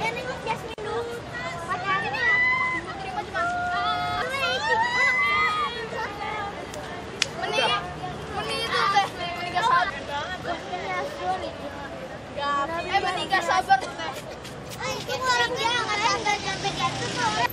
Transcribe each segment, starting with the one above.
Ini Jasmine dulu. Pacarnya. Terima cuma. Meni itu teh. Meniga sabar. Meniga sabar teh. Itu orang jangan sampai jatuh tuh.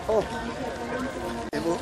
Oh, Ibu.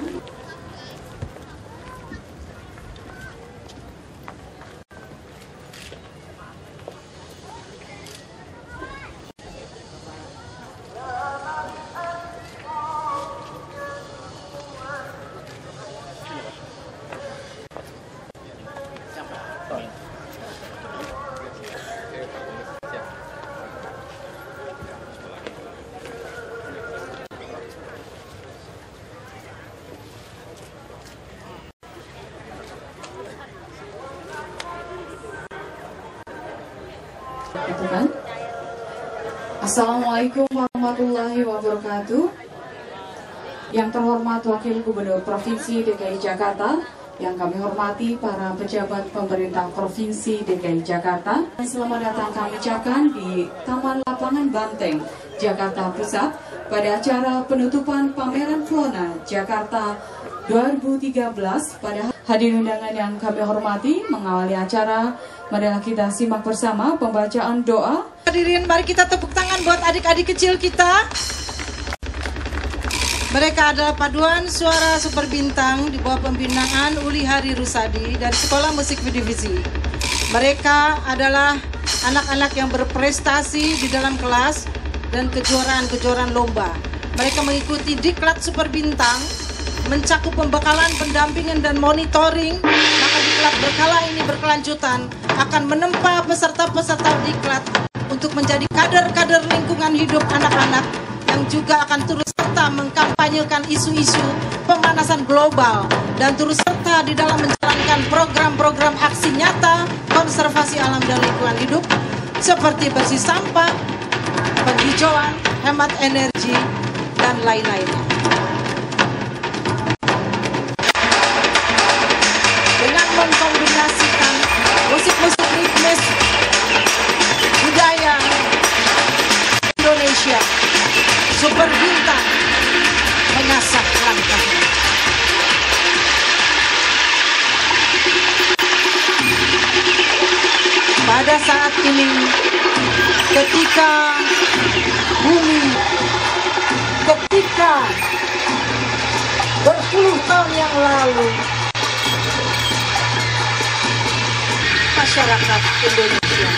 Itu kan? Assalamualaikum warahmatullahi wabarakatuh. Yang terhormat Wakil Gubernur Provinsi DKI Jakarta, yang kami hormati para pejabat pemerintah Provinsi DKI Jakarta, selamat datang kami ucapkan di Taman Lapangan Banteng, Jakarta Pusat pada acara penutupan pameran Flona Jakarta 2013. Pada hadirin undangan yang kami hormati, mengawali acara, marilah kita simak bersama pembacaan doa. Hadirin, mari kita tepuk tangan buat adik-adik kecil kita. Mereka adalah paduan suara super bintang di bawah pembinaan Uli Hari Rusadi dari Sekolah Musik Divisi. Mereka adalah anak-anak yang berprestasi di dalam kelas dan kejuaraan-kejuaraan lomba. Mereka mengikuti diklat super bintang, mencakup pembekalan, pendampingan, dan monitoring. Maka diklat berkala ini berkelanjutan akan menempa peserta-peserta diklat untuk menjadi kader-kader lingkungan hidup anak-anak yang juga akan turut serta mengkampanyekan isu-isu pemanasan global dan turut serta di dalam menjalankan program-program aksi nyata konservasi alam dan lingkungan hidup seperti bersih sampah, penghijauan, hemat energi, dan lain-lainnya. Dengan mengkombinasikan musik-musik ritmis budaya Indonesia, Super Bintang mengasah langkahnya. Pada saat ini, ketika bumi, ketika berpuluh tahun yang lalu, masyarakat Indonesia,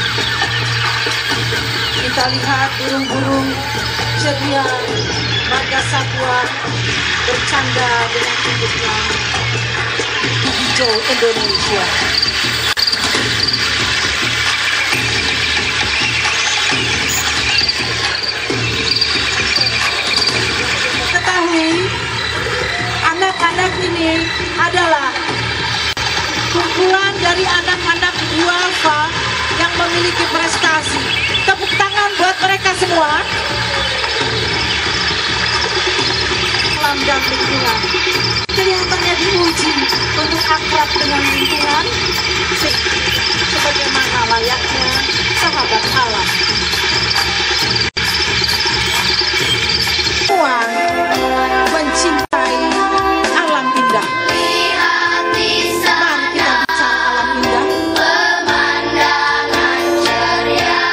kita lihat burung-burung ceria, marga satwa bercanda dengan induknya di hijau Indonesia. Ketahui, anak-anak ini adalah kumpulan dari anak-anak duafa yang memiliki prestasi. Tepuk tangan buat mereka semua. Alam dan lingkungan kelihatannya diuji untuk akrab dengan lingkungan sebagaimana layaknya sahabat alam. Semua mencintai alam indah. Mari kita bicara alam indah. Pemandangan ceria,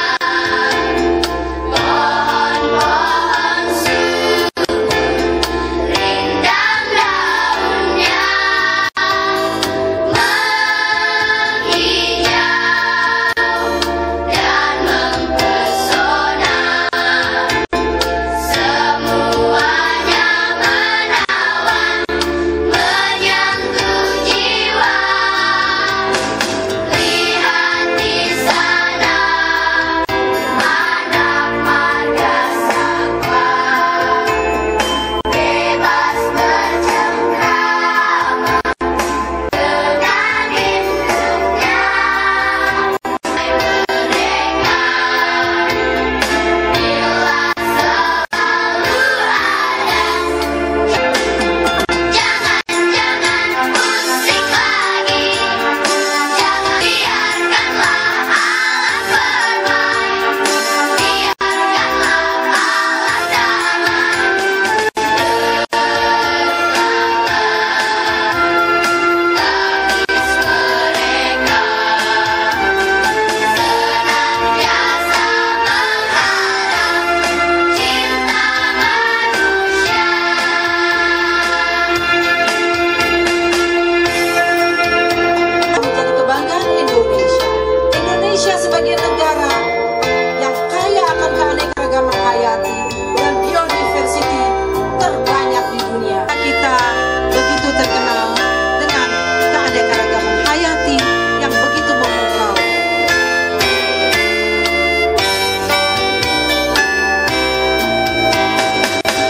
pohon-pohon subur, rindang daunnya, menghijau dan mempesona. Semuanya menawan, menyentuh jiwa. Lihat di sana, anak marga satwa, bebas bercengkrama dengan induknya. Mereka bila selalu ada. Jangan musik lagi, jangan biarkanlah alam bermain, biarkanlah alam damai. Tangis mereka senantiasa mengharap cinta manusia. Menjadi kebanggaan Indonesia. Indonesia sebagai negara yang kaya akan keanekaragaman hayati dan biodiversity terbanyak di dunia. Kita begitu terkenal dengan keanekaragaman hayati yang begitu memukau.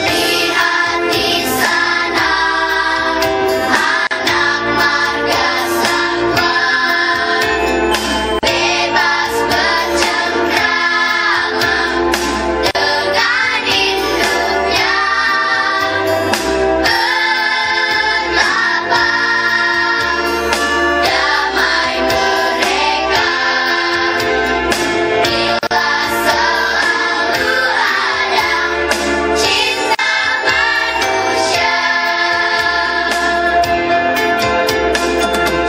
Lihat di sana, anak marga satwa, bebas bercengkrama dengan induknya. Betapa damai mereka bila selalu ada cinta manusia.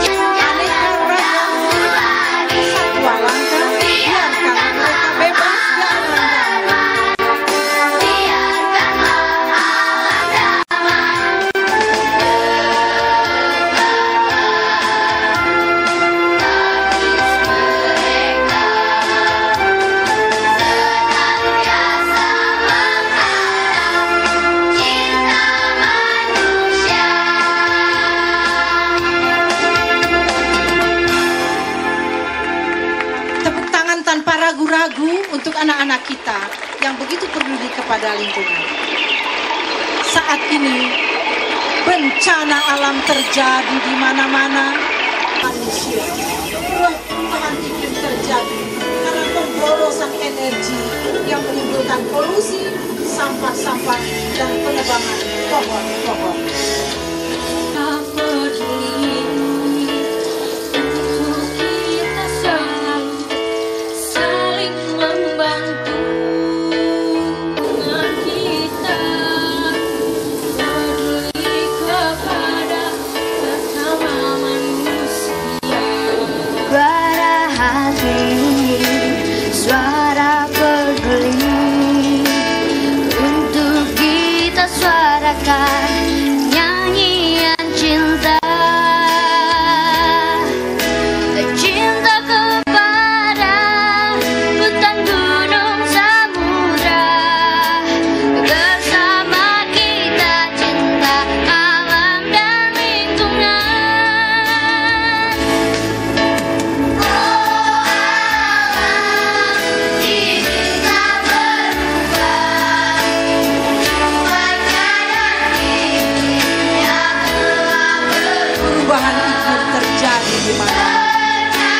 Jangan ragu lagi, Satwa langka, biarkan mereka bebas dan damai. biarkanlah alam damai. Tangis mereka senantiasa mengharap cinta manusia. Tepuk tangan tanpa ragu-ragu untuk anak-anak kita yang begitu peduli kepada lingkungan. Saat ini bencana alam terjadi di mana-mana. Manusia, perubahan iklim terjadi menimbulkan polusi, sampah-sampah, dan penebangan pohon-pohon. Suara peduli untuk kita suarakan nyanyian cinta, cinta kepada hutan, gunung, samudra. Bersama kita cinta alam dan lingkungan. Perubahan iklim terjadi di mana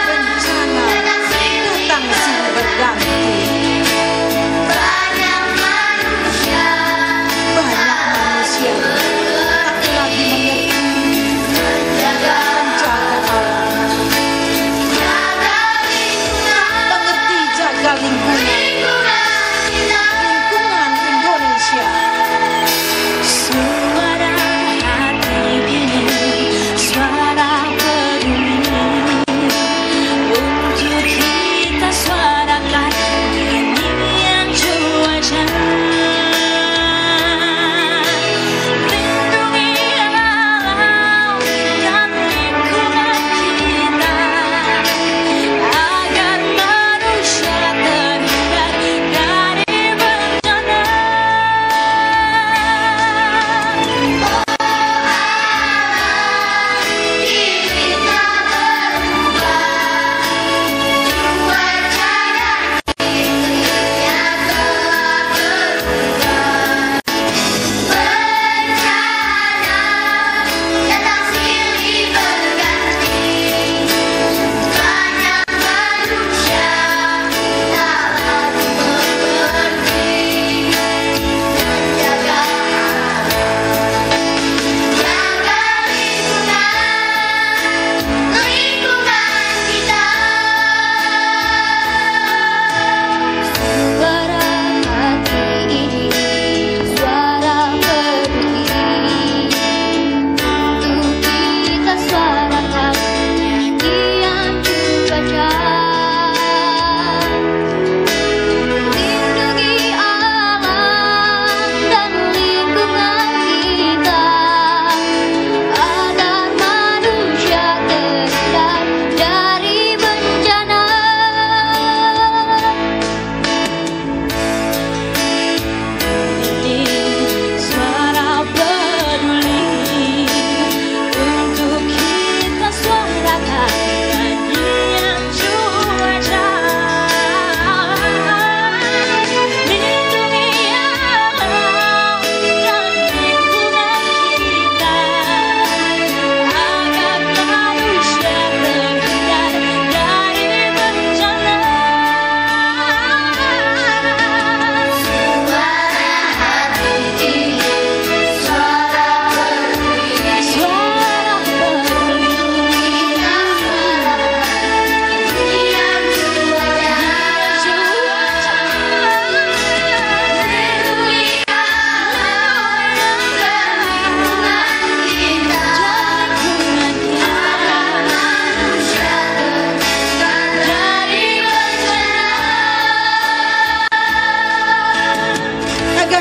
bencana datang silih berganti. Banyak manusia tak lagi mengerti menjaga alam, mengerti jaga lingkungan Indonesia. Suara hati ini, suara peduli untuk kita suarakan nyanyian cuaca. Lindungi alam dan lingkungan kita agar manusia terhindar dari bencana.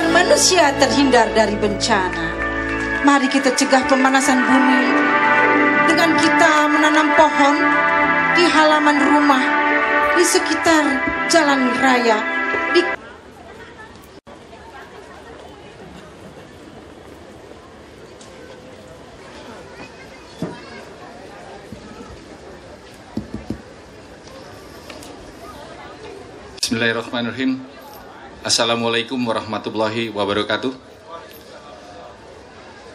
Manusia terhindar dari bencana. Mari kita cegah pemanasan bumi dengan kita menanam pohon di halaman rumah, di sekitar jalan raya, di Bismillahirrahmanirrahim. Assalamualaikum warahmatullahi wabarakatuh.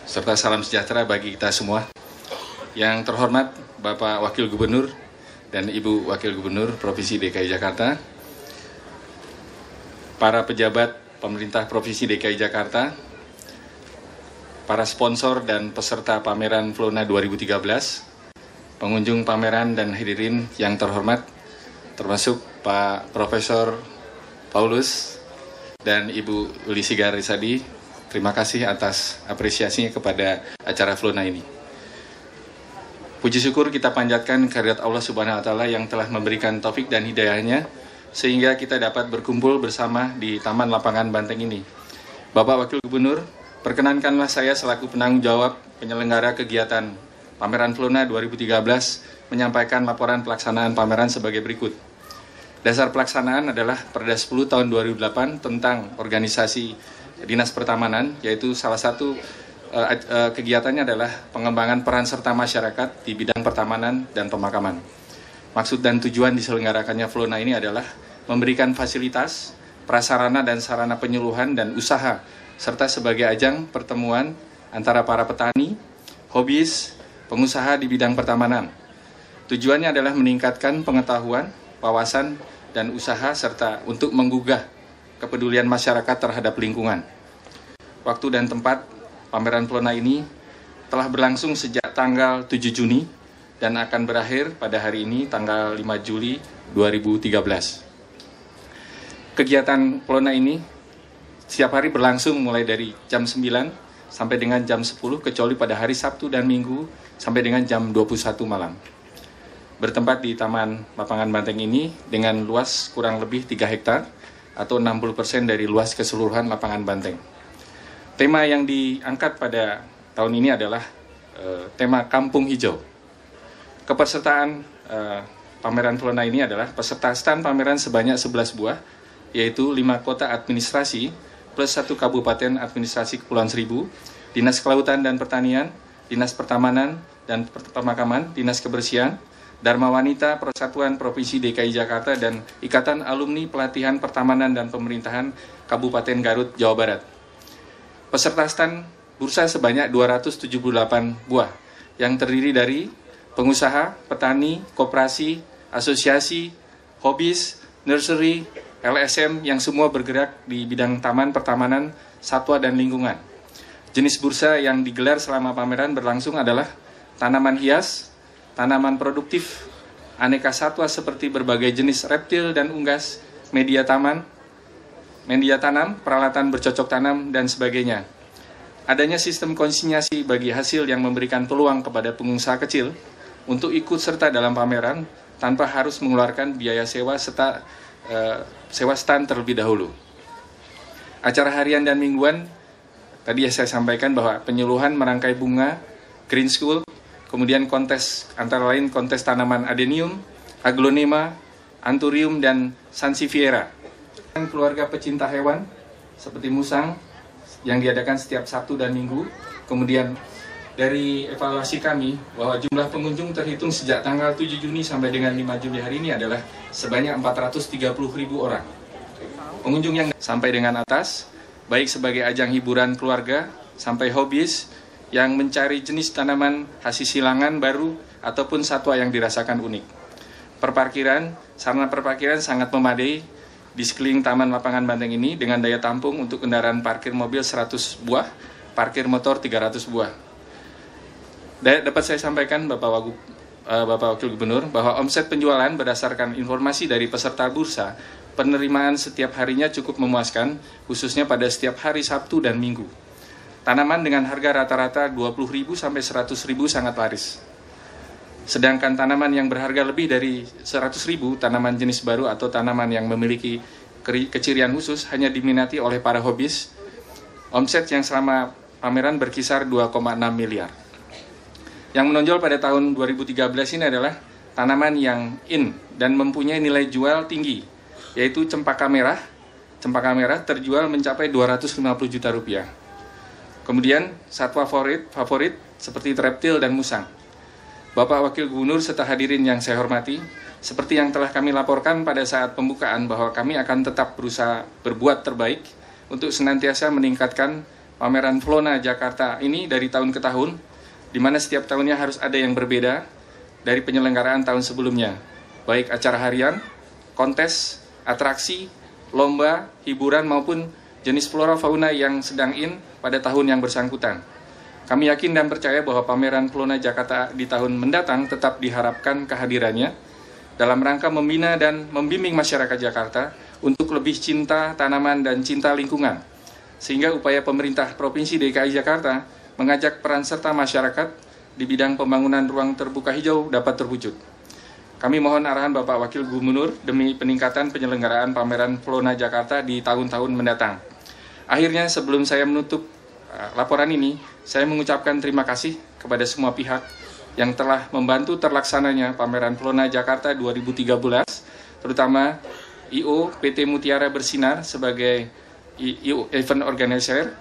Serta salam sejahtera bagi kita semua. Yang terhormat Bapak Wakil Gubernur dan Ibu Wakil Gubernur Provinsi DKI Jakarta, para pejabat pemerintah Provinsi DKI Jakarta, para sponsor dan peserta pameran Flona 2013, pengunjung pameran dan hadirin yang terhormat, termasuk Pak Profesor Paulus dan Ibu Uli Sigar Risadi. Terima kasih atas apresiasinya kepada acara Flona ini. Puji syukur kita panjatkan kehadirat Allah Subhanahu wa Ta'ala yang telah memberikan taufik dan hidayahnya sehingga kita dapat berkumpul bersama di Taman Lapangan Banteng ini. Bapak Wakil Gubernur, perkenankanlah saya selaku penanggung jawab penyelenggara kegiatan Pameran Flona 2013 menyampaikan laporan pelaksanaan pameran sebagai berikut. Dasar pelaksanaan adalah Perda 10 tahun 2008 tentang organisasi Dinas Pertamanan, yaitu salah satu kegiatannya adalah pengembangan peran serta masyarakat di bidang pertamanan dan pemakaman. Maksud dan tujuan diselenggarakannya Flona ini adalah memberikan fasilitas, prasarana dan sarana penyuluhan dan usaha, serta sebagai ajang pertemuan antara para petani, hobis, pengusaha di bidang pertamanan. Tujuannya adalah meningkatkan pengetahuan, wawasan, dan usaha, serta untuk menggugah kepedulian masyarakat terhadap lingkungan. Waktu dan tempat pameran Flona ini telah berlangsung sejak tanggal 7 Juni dan akan berakhir pada hari ini tanggal 5 Juli 2013. Kegiatan Flona ini setiap hari berlangsung mulai dari jam 9 sampai dengan jam 10 kecuali pada hari Sabtu dan Minggu sampai dengan jam 21 malam. Bertempat di Taman Lapangan Banteng ini dengan luas kurang lebih 3 hektar atau 60% dari luas keseluruhan lapangan banteng. Tema yang diangkat pada tahun ini adalah tema Kampung Hijau. Kepesertaan pameran Flona ini adalah peserta stand pameran sebanyak 11 buah, yaitu 5 kota administrasi plus 1 kabupaten administrasi Kepulauan Seribu, Dinas Kelautan dan Pertanian, Dinas Pertamanan dan Pemakaman, Dinas Kebersihan, Dharma Wanita Persatuan Provinsi DKI Jakarta, dan Ikatan Alumni Pelatihan Pertamanan dan Pemerintahan Kabupaten Garut, Jawa Barat. Peserta stand bursa sebanyak 278 buah yang terdiri dari pengusaha, petani, koperasi, asosiasi, hobis, nursery, LSM yang semua bergerak di bidang taman, pertamanan, satwa, dan lingkungan. Jenis bursa yang digelar selama pameran berlangsung adalah tanaman hias, tanaman produktif, aneka satwa seperti berbagai jenis reptil dan unggas, media tanam, peralatan bercocok tanam, dan sebagainya. Adanya sistem konsinyasi bagi hasil yang memberikan peluang kepada pengusaha kecil untuk ikut serta dalam pameran tanpa harus mengeluarkan biaya sewa serta sewa stand terlebih dahulu. Acara harian dan mingguan, tadi saya sampaikan bahwa penyuluhan merangkai bunga, green school, kemudian kontes antara lain kontes tanaman adenium, aglonema, anthurium, dan sansevieria. Keluarga pecinta hewan seperti musang yang diadakan setiap Sabtu dan Minggu. Kemudian dari evaluasi kami bahwa jumlah pengunjung terhitung sejak tanggal 7 Juni sampai dengan 5 Juli hari ini adalah sebanyak 430.000 orang. Pengunjung yang sampai dengan atas, baik sebagai ajang hiburan keluarga sampai hobis yang mencari jenis tanaman hasil silangan baru ataupun satwa yang dirasakan unik. Sarana perparkiran sangat memadai di sekeliling Taman Lapangan Banteng ini dengan daya tampung untuk kendaraan parkir mobil 100 buah, parkir motor 300 buah. Dapat saya sampaikan Bapak Wakil Gubernur bahwa omset penjualan berdasarkan informasi dari peserta bursa, penerimaan setiap harinya cukup memuaskan, khususnya pada setiap hari Sabtu dan Minggu. Tanaman dengan harga rata-rata 20.000 sampai 100.000 sangat laris. Sedangkan tanaman yang berharga lebih dari 100.000, tanaman jenis baru atau tanaman yang memiliki kecirian khusus hanya diminati oleh para hobis. Omset yang selama pameran berkisar 2,6 miliar. Yang menonjol pada tahun 2013 ini adalah tanaman yang in dan mempunyai nilai jual tinggi, yaitu cempaka merah. Cempaka merah terjual mencapai 250 juta rupiah. Kemudian satwa favorit seperti reptil dan musang. Bapak Wakil Gubernur serta hadirin yang saya hormati, seperti yang telah kami laporkan pada saat pembukaan bahwa kami akan tetap berusaha berbuat terbaik untuk senantiasa meningkatkan pameran Flona Jakarta ini dari tahun ke tahun, di mana setiap tahunnya harus ada yang berbeda dari penyelenggaraan tahun sebelumnya, baik acara harian, kontes, atraksi, lomba, hiburan maupun jenis flora fauna yang sedang in pada tahun yang bersangkutan. Kami yakin dan percaya bahwa pameran Flona Jakarta di tahun mendatang tetap diharapkan kehadirannya dalam rangka membina dan membimbing masyarakat Jakarta untuk lebih cinta tanaman dan cinta lingkungan, sehingga upaya pemerintah Provinsi DKI Jakarta mengajak peran serta masyarakat di bidang pembangunan ruang terbuka hijau dapat terwujud. Kami mohon arahan Bapak Wakil Gubernur demi peningkatan penyelenggaraan pameran Flona Jakarta di tahun-tahun mendatang. Akhirnya, sebelum saya menutup laporan ini, saya mengucapkan terima kasih kepada semua pihak yang telah membantu terlaksananya pameran Flona Jakarta 2013, terutama IO PT Mutiara Bersinar sebagai event organizer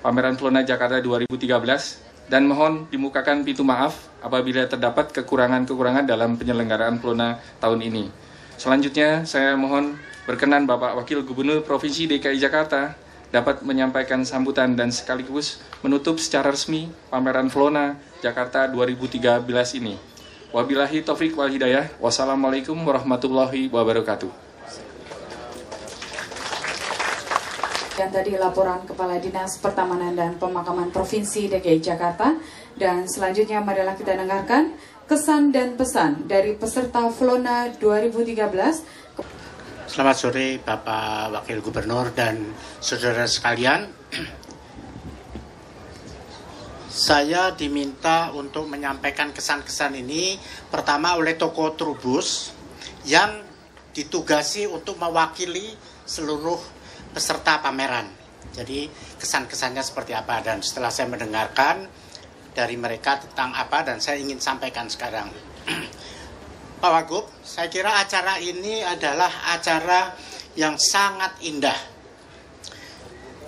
pameran Flona Jakarta 2013, dan mohon dimukakan pintu maaf apabila terdapat kekurangan-kekurangan dalam penyelenggaraan Flona tahun ini. Selanjutnya, saya mohon berkenan Bapak Wakil Gubernur Provinsi DKI Jakarta dapat menyampaikan sambutan dan sekaligus menutup secara resmi pameran Flona Jakarta 2013 ini. Wabillahi taufik wal hidayah. Wassalamualaikum warahmatullahi wabarakatuh. Dan tadi laporan Kepala Dinas Pertamanan dan Pemakaman Provinsi DKI Jakarta. Dan selanjutnya marilah kita dengarkan kesan dan pesan dari peserta Flona 2013. Selamat sore Bapak Wakil Gubernur dan saudara sekalian. Saya diminta untuk menyampaikan kesan-kesan ini pertama oleh Toko Trubus yang ditugasi untuk mewakili seluruh peserta pameran. Jadi kesan-kesannya seperti apa, dan setelah saya mendengarkan dari mereka tentang apa, dan saya ingin sampaikan sekarang. Pak Wagub, saya kira acara ini adalah acara yang sangat indah.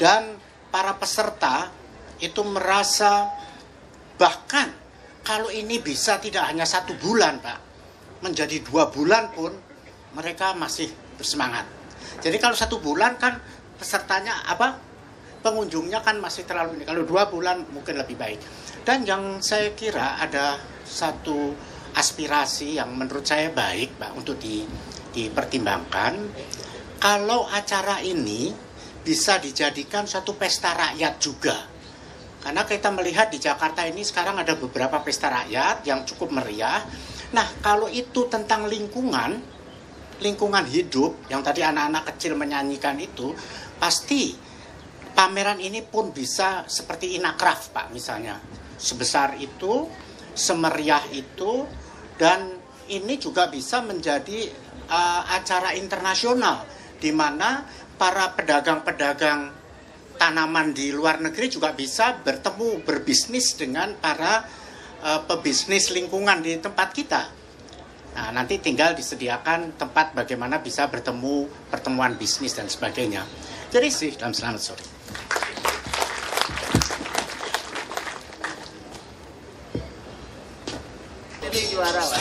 Dan para peserta itu merasa bahkan kalau ini bisa tidak hanya 1 bulan, Pak, menjadi 2 bulan pun mereka masih bersemangat. Jadi kalau 1 bulan kan pesertanya pengunjungnya kan masih terlalu ini. Kalau 2 bulan mungkin lebih baik. Dan yang saya kira ada satu aspirasi yang menurut saya baik, Pak, untuk dipertimbangkan. Kalau acara ini bisa dijadikan suatu pesta rakyat juga. Karena kita melihat di Jakarta ini sekarang ada beberapa pesta rakyat yang cukup meriah. Nah, kalau itu tentang lingkungan hidup, yang tadi anak-anak kecil menyanyikan itu, pasti pameran ini pun bisa seperti Inakraf, Pak, misalnya. Sebesar itu, semeriah itu, dan ini juga bisa menjadi acara internasional, di mana para pedagang-pedagang tanaman di luar negeri juga bisa bertemu, berbisnis dengan para pebisnis lingkungan di tempat kita. Nah, nanti tinggal disediakan tempat bagaimana bisa bertemu, pertemuan bisnis dan sebagainya. Jadi sih, dalam selamat sore. Jadi juara, Pak.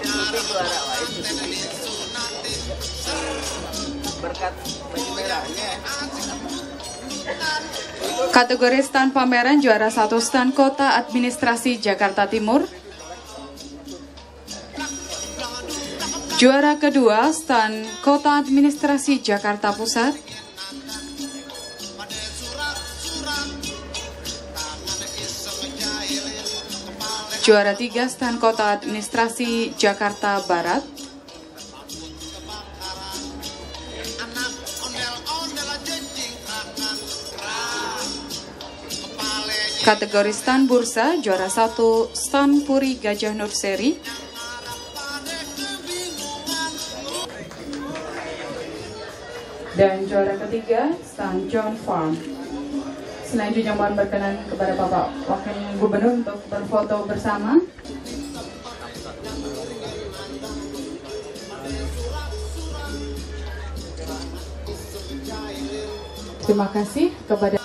Itu juara, Pak. Berkat baju merahnya. Kategori stand pameran juara 1 stand Kota Administrasi Jakarta Timur. Juara kedua stand Kota Administrasi Jakarta Pusat. Juara 3 stand Kota Administrasi Jakarta Barat. Kategori stand bursa juara 1 stand Puri Gajah Nurseri. Dan juara ketiga stand John Farm. Selanjutnya mohon berkenan kepada Bapak Wakil Gubernur untuk berfoto bersama. Terima kasih kepada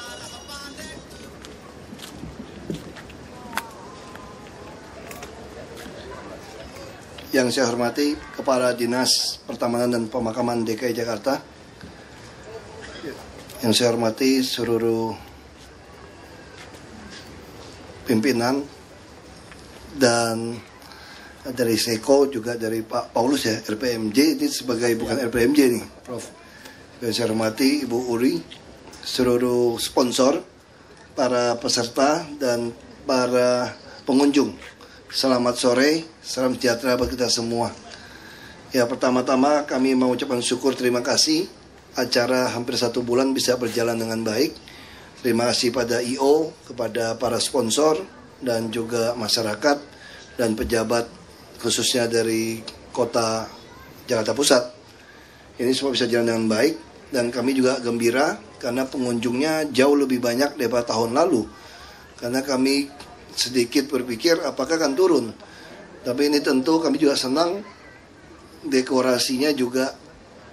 Yang saya hormati Kepala Dinas Pertamanan dan Pemakaman DKI Jakarta, yang saya hormati seluruh pimpinan dan dari Seko, juga dari Pak Paulus ya, RPMJ, ini sebagai bukan RPMJ nih, Prof. Yang saya hormati Ibu Uri, seluruh sponsor, para peserta, dan para pengunjung. Selamat sore, salam sejahtera buat kita semua. Ya, pertama-tama kami mengucapkan syukur, terima kasih. Acara hampir 1 bulan bisa berjalan dengan baik. Terima kasih pada IO, kepada para sponsor, dan juga masyarakat, dan pejabat khususnya dari Kota Jakarta Pusat. Ini semua bisa jalan dengan baik, dan kami juga gembira karena pengunjungnya jauh lebih banyak daripada tahun lalu. Karena kami sedikit berpikir apakah akan turun. Tapi ini tentu kami juga senang, dekorasinya juga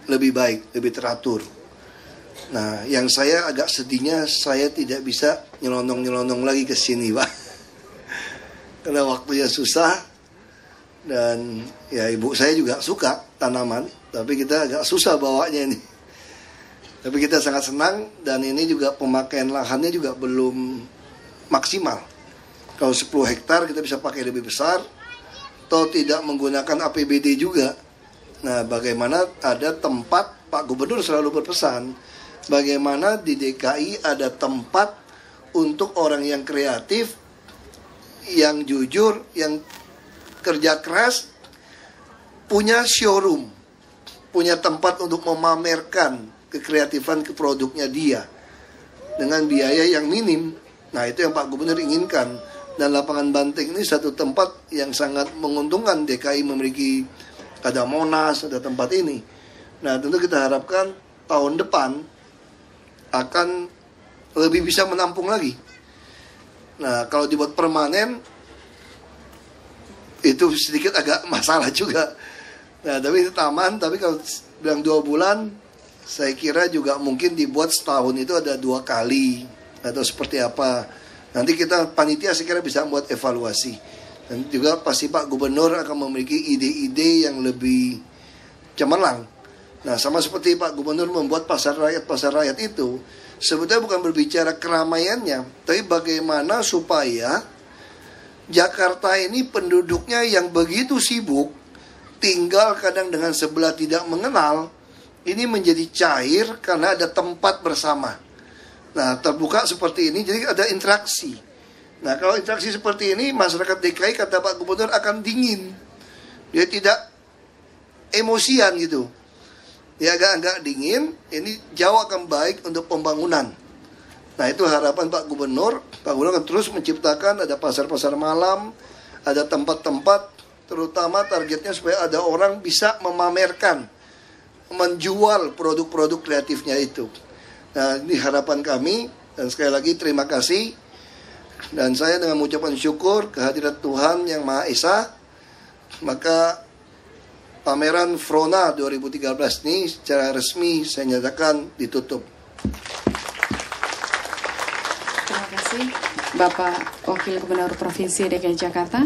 lebih baik, lebih teratur. Nah, yang saya agak sedihnya, saya tidak bisa nyelonong-nyelonong lagi ke sini, Pak. Karena waktunya susah. Dan ya ibu saya juga suka tanaman, tapi kita agak susah bawanya ini. Tapi kita sangat senang, dan ini juga pemakaian lahannya juga belum maksimal. Kalau 10 hektar kita bisa pakai lebih besar, atau tidak menggunakan APBD juga. Nah, bagaimana ada tempat, Pak Gubernur selalu berpesan, bagaimana di DKI ada tempat untuk orang yang kreatif, yang jujur, yang kerja keras, punya showroom, punya tempat untuk memamerkan kekreatifan ke produknya dia dengan biaya yang minim. Nah, itu yang Pak Gubernur inginkan. Dan lapangan banteng ini satu tempat yang sangat menguntungkan. DKI memiliki, ada Monas, ada tempat ini. Nah, tentu kita harapkan tahun depan akan lebih bisa menampung lagi. Nah, kalau dibuat permanen, itu sedikit agak masalah juga. Nah, tapi itu taman. Tapi kalau bilang 2 bulan, saya kira juga mungkin dibuat setahun itu ada 2 kali atau seperti apa. Nanti kita panitia saya kira bisa membuat evaluasi. Dan juga pasti Pak Gubernur akan memiliki ide-ide yang lebih cemerlang. Nah, sama seperti Pak Gubernur membuat pasar rakyat itu, sebetulnya bukan berbicara keramaiannya, tapi bagaimana supaya Jakarta ini penduduknya yang begitu sibuk, tinggal kadang dengan sebelah tidak mengenal, ini menjadi cair karena ada tempat bersama. Nah, terbuka seperti ini, jadi ada interaksi. Nah, kalau interaksi seperti ini, masyarakat DKI, kata Pak Gubernur, akan dingin. Dia tidak emosian gitu. Dia agak-agak dingin, ini jauh akan baik untuk pembangunan. Nah, itu harapan Pak Gubernur. Pak Gubernur akan terus menciptakan, ada pasar-pasar malam, ada tempat-tempat, terutama targetnya supaya ada orang bisa memamerkan, menjual produk-produk kreatifnya itu. Nah, ini harapan kami, dan sekali lagi terima kasih. Dan saya dengan mengucapkan syukur kehadirat Tuhan Yang Maha Esa, maka pameran Frona 2013 ini secara resmi saya nyatakan ditutup. Terima kasih Bapak Wakil Gubernur Provinsi DKI Jakarta.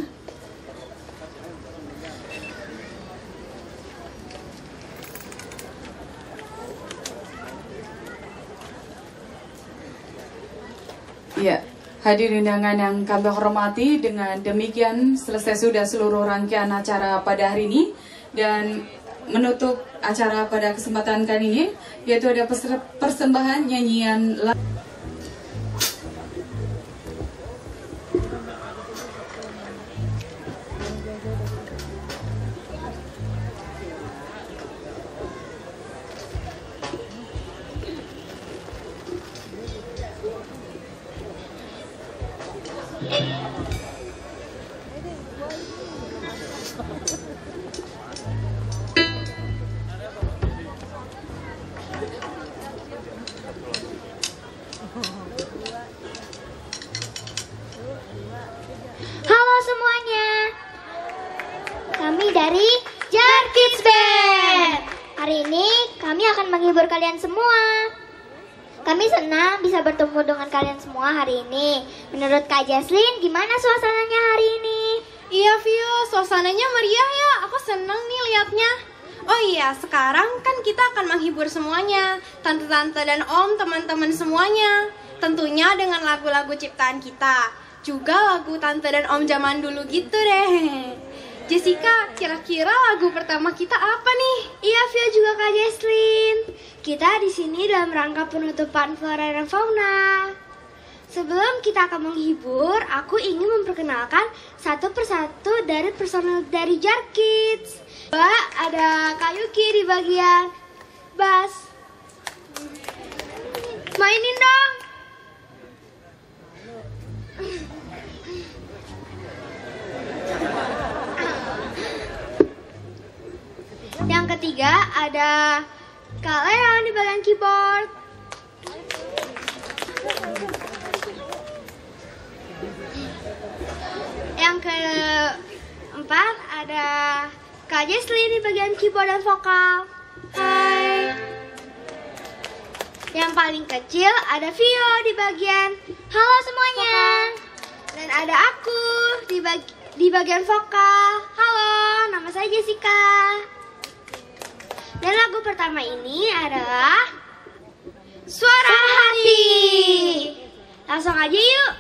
Ya, hadirin undangan yang kami hormati, dengan demikian selesai sudah seluruh rangkaian acara pada hari ini. Dan menutup acara pada kesempatan kali ini, yaitu ada persembahan nyanyian Halo semuanya, kami dari Jar Kids Band. Hari ini kami akan menghibur kalian semua. Kami senang bisa bertemu dengan kalian semua hari ini. Menurut Kak Jaslyn, gimana suasananya hari ini? Iya Vio, suasananya meriah ya. Aku senang nih liatnya. Oh iya, sekarang kan kita akan menghibur semuanya, tante-tante dan om, teman-teman semuanya. Tentunya dengan lagu-lagu ciptaan kita. Juga lagu tante dan om zaman dulu gitu deh. Jessica, kira-kira lagu pertama kita apa nih? Iya, Vio juga Kak Jesslyn. Kita di sini dalam rangka penutupan Flora dan Fauna. Sebelum kita akan menghibur, aku ingin memperkenalkan satu persatu dari personel dari Jar Kids. Ada Kak Yuki di bagian bass. Mainin dong. Yang ketiga ada Kak Leon di bagian keyboard. Yang keempat ada Kak Jesslyn di bagian keyboard dan vokal. Hai. Yang paling kecil ada Vio di bagian halo semuanya. Dan ada aku di bagian vokal. Halo, nama saya Jessica. Dan lagu pertama ini adalah Suara Hati. Langsung aja yuk.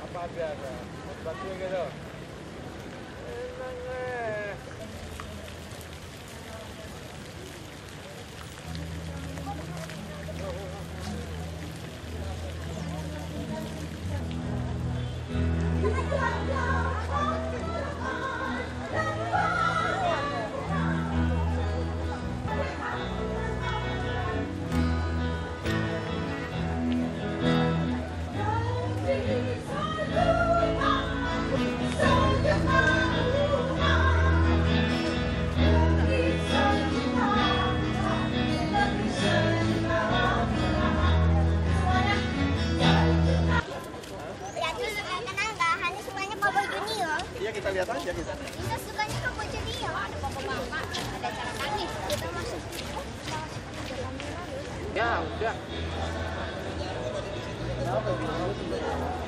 Apa biasa? Batu gitu. Kita lihat aja kita. Kita sukanya Papa Junior. Ada Papa Mama, ada cara nangis. Kita masuk. Ya, udah.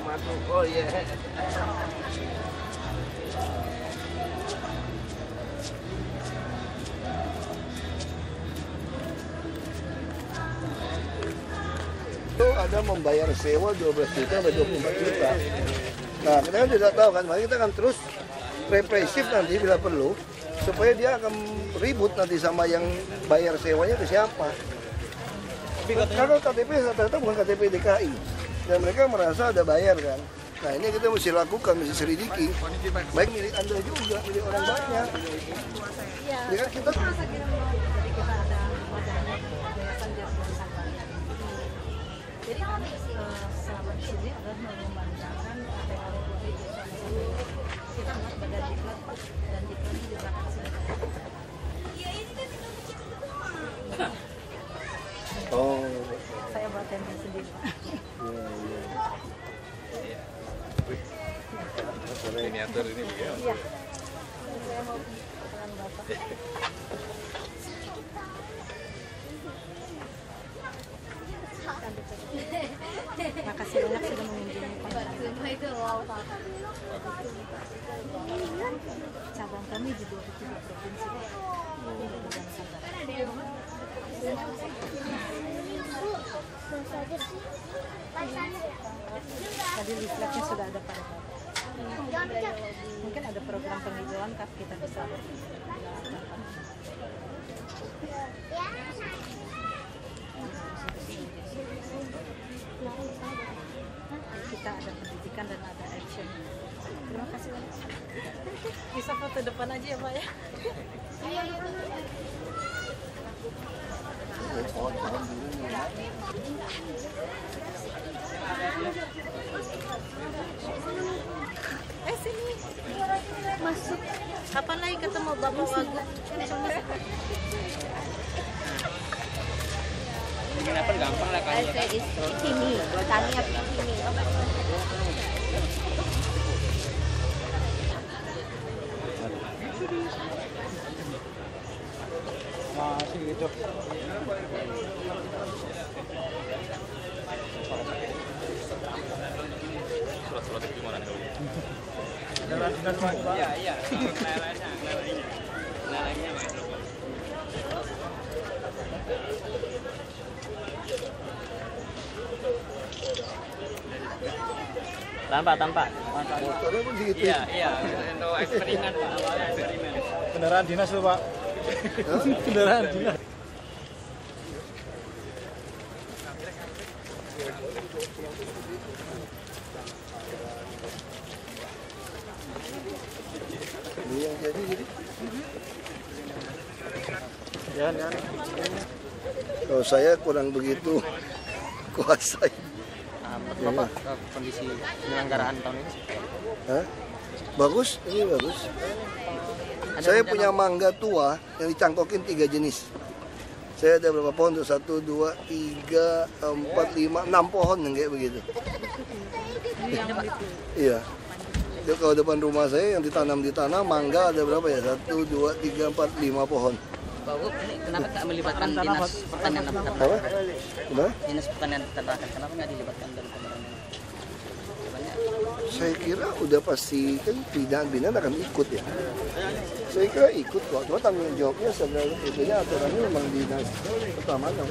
Masuk. Oh iya. Itu ada membayar sewa 12 juta sampai 24 juta. Nah, kita kan tidak tahu kan, makanya kita akan terus represif nanti bila perlu, supaya dia akan ribut nanti sama yang bayar sewanya ke siapa. Karena KTP ternyata bukan KTP DKI, dan mereka merasa ada bayar kan. Nah ini kita mesti lakukan, mesti selidiki, baik milik Anda juga, milik orang banyak. Ya kan kita jadi selama di sini adalah mengembangkan teknologi kita buat badan diklat dan diklat di belakang sini. Iya ini kan kita doang. oh Saya buat tenda sendiri. Miniatur ini juga. Iya. Saya mau peran bapak. Makasih banyak sudah mengunjungi cabang kami di 23 provinsi. Tadi leafletnya sudah ada pada Bapak. Mungkin ada program penghijauan kita bisa kita ada pendidikan dan ada action. Terima kasih banyak. Bisa foto depan aja ya Pak ya. Sini masuk. Kapan lagi ketemu Bapak Wagub? Kenapa gampang lah kan? Sini, tanya sini. Masih gitu. Surat-surat itu gimana dulu? Iya, iya. Lelainya main. Tanpa. motornya pun segitu. Iya, untuk eksperimen Pak, awalnya eksperimen. Kendaraan dinas loh Pak. Kendaraan dinas. Ini yang jadi. Jangan. Kalau saya kurang begitu kuasai. Bapak kondisi penyelenggaraan tahun ini seperti apa? Bagus, ini bagus. Saya punya mangga tua yang dicangkokin 3 jenis. Saya ada berapa pohon tuh? 1, 2, 3, 4, 5, 6 pohon yang kayak begitu. Iya. Jadi kalau depan rumah saya yang ditanam di tanah mangga ada berapa ya? 1, 2, 3, 4, 5 pohon. Pak Ugup, ini kenapa nggak melibatkan dinas pertanian dan peternakan? Apa? Gimana? Dinas pertanian dan peternakan, kenapa nggak dilibatkan dalam pemerangan? Saya kira udah pasti kan binaan akan ikut ya. Saya kira ikut kok, cuma tanggung jawabnya sebenarnya itunya aturannya memang dinas pertamanan.